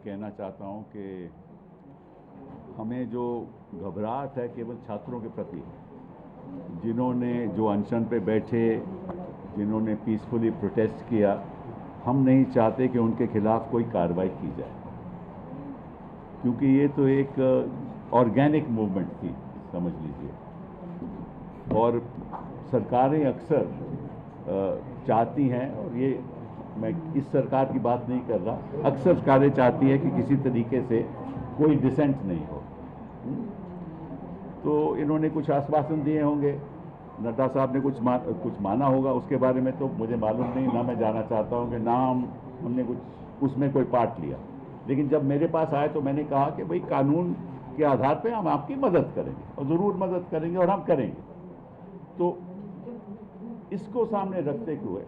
कहना चाहता हूं कि हमें जो घबराहट है केवल छात्रों के प्रति, जिन्होंने जो अनशन पे बैठे, जिन्होंने पीसफुली प्रोटेस्ट किया, हम नहीं चाहते कि उनके खिलाफ कोई कार्रवाई की जाए, क्योंकि ये तो एक ऑर्गेनिक मूवमेंट थी, समझ लीजिए। और सरकारें अक्सर चाहती हैं, और ये मैं इस सरकार की बात नहीं कर रहा, अक्सर सरकारें चाहती है कि किसी तरीके से कोई डिसेंट नहीं हो। तो इन्होंने कुछ आश्वासन दिए होंगे, नड्डा साहब ने कुछ माना होगा, उसके बारे में तो मुझे मालूम नहीं, ना मैं जाना चाहता हूं कि ना हमने कुछ उसमें कोई पार्ट लिया। लेकिन जब मेरे पास आए तो मैंने कहा कि भाई कानून के आधार पे हम आपकी मदद करेंगे, और ज़रूर मदद करेंगे, और हम करेंगे। तो इसको सामने रखते हुए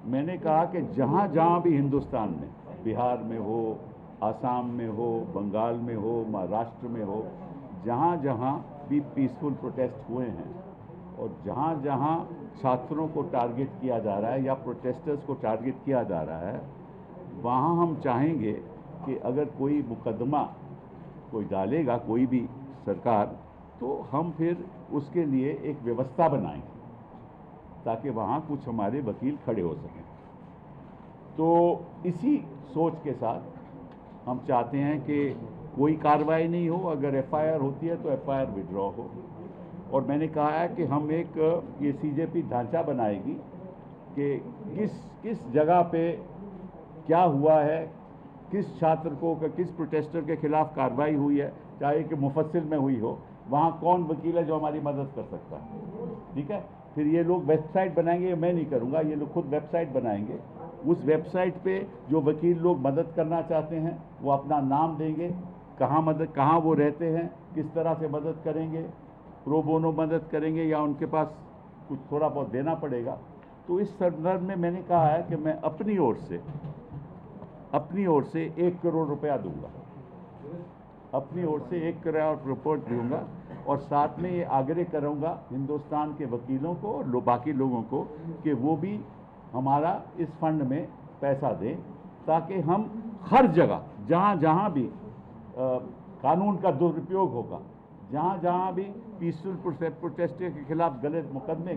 मैंने कहा कि जहाँ जहाँ भी हिंदुस्तान में, बिहार में हो, आसाम में हो, बंगाल में हो, महाराष्ट्र में हो, जहाँ जहाँ भी पीसफुल प्रोटेस्ट हुए हैं और जहाँ जहाँ छात्रों को टारगेट किया जा रहा है या प्रोटेस्टर्स को टारगेट किया जा रहा है, वहाँ हम चाहेंगे कि अगर कोई मुकदमा कोई डालेगा, कोई भी सरकार, तो हम फिर उसके लिए एक व्यवस्था बनाएंगे ताकि वहाँ कुछ हमारे वकील खड़े हो सकें। तो इसी सोच के साथ हम चाहते हैं कि कोई कार्रवाई नहीं हो, अगर एफआईआर होती है तो एफआईआर विड्रॉ हो। और मैंने कहा है कि हम एक ये सीजेपी ढांचा बनाएगी कि किस जगह पे क्या हुआ है, किस छात्र को, किस प्रोटेस्टर के खिलाफ कार्रवाई हुई है, चाहे कि मुफस्सिल में हुई हो, वहाँ कौन वकील है जो हमारी मदद कर सकता है। ठीक है, फिर ये लोग वेबसाइट बनाएंगे, मैं नहीं करूँगा, ये लोग खुद वेबसाइट बनाएंगे। उस वेबसाइट पे जो वकील लोग मदद करना चाहते हैं वो अपना नाम देंगे, कहाँ वो रहते हैं, किस तरह से मदद करेंगे, प्रो बोनो मदद करेंगे या उनके पास कुछ थोड़ा बहुत देना पड़ेगा। तो इस संदर्भ में मैंने कहा है कि मैं अपनी ओर से 1 करोड़ रुपया दूंगा, अपनी ओर से 1 करोड़ रिपोर्ट दूंगा, और साथ में ये आग्रह करूंगा हिंदुस्तान के वकीलों को और बाकी लोगों को कि वो भी हमारा इस फंड में पैसा दें, ताकि हम हर जगह जहाँ जहाँ भी कानून का दुरुपयोग होगा, जहाँ जहाँ भी पीसफुल प्रोटेस्टर के खिलाफ गलत मुकदमे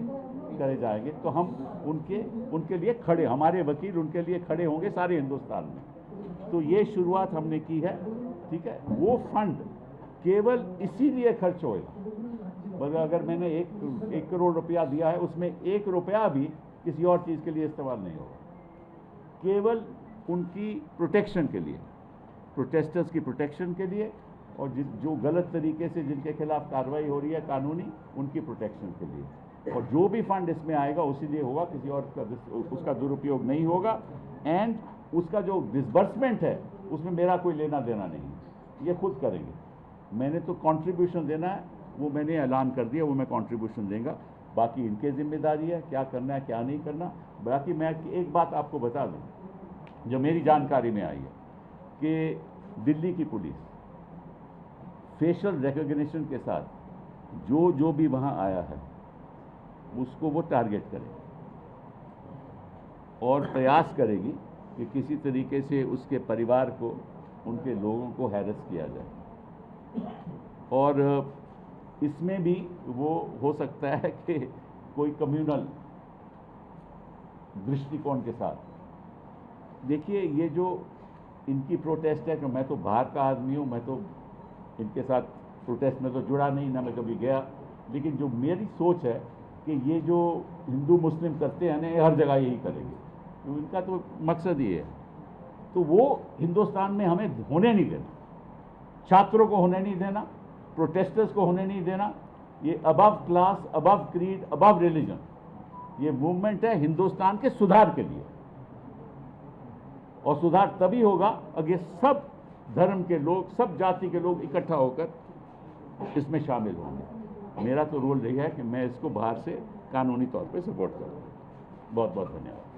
करे जाएंगे, तो हम उनके लिए खड़े, हमारे वकील उनके लिए खड़े होंगे सारे हिंदुस्तान में। तो ये शुरुआत हमने की है। ठीक है, वो फंड केवल इसीलिए खर्च होएगा, मगर अगर मैंने 1 करोड़ रुपया दिया है, उसमें 1 रुपया भी किसी और चीज़ के लिए इस्तेमाल नहीं होगा, केवल उनकी प्रोटेक्शन के लिए, प्रोटेस्टर्स की प्रोटेक्शन के लिए, और जो गलत तरीके से जिनके खिलाफ कार्रवाई हो रही है कानूनी, उनकी प्रोटेक्शन के लिए। और जो भी फंड इसमें आएगा उसी लिए होगा, किसी और उसका दुरुपयोग नहीं होगा। एंड उसका जो डिसबर्समेंट है उसमें मेरा कोई लेना देना नहीं है, ये खुद करेंगे। मैंने तो कंट्रीब्यूशन देना है, वो मैंने ऐलान कर दिया, वो मैं कंट्रीब्यूशन देंगे, बाकी इनकी जिम्मेदारी है क्या करना है क्या नहीं करना। बाकी मैं एक बात आपको बता दूं जो मेरी जानकारी में आई है कि दिल्ली की पुलिस फेशियल रिकॉग्निशन के साथ जो भी वहाँ आया है उसको वो टारगेट करेगी और प्रयास करेगी कि किसी तरीके से उसके परिवार को, उनके लोगों को हैरेस किया जाए। और इसमें भी वो हो सकता है कि कोई कम्युनल दृष्टिकोण के साथ। देखिए, ये जो इनकी प्रोटेस्ट है कि मैं तो बाहर का आदमी हूँ, मैं तो इनके साथ प्रोटेस्ट में तो जुड़ा नहीं, ना मैं कभी गया, लेकिन जो मेरी सोच है कि ये जो हिंदू मुस्लिम करते हैं ना, हर जगह यही करेंगे, तो इनका तो मकसद ये है। तो वो हिंदुस्तान में हमें होने नहीं देना, छात्रों को होने नहीं देना, प्रोटेस्टर्स को होने नहीं देना। ये above class, above creed, above religion, ये मूवमेंट है हिंदुस्तान के सुधार के लिए, और सुधार तभी होगा अगर सब धर्म के लोग, सब जाति के लोग इकट्ठा होकर इसमें शामिल होंगे। मेरा तो रोल यही है कि मैं इसको बाहर से कानूनी तौर पे सपोर्ट करूँ। बहुत बहुत धन्यवाद।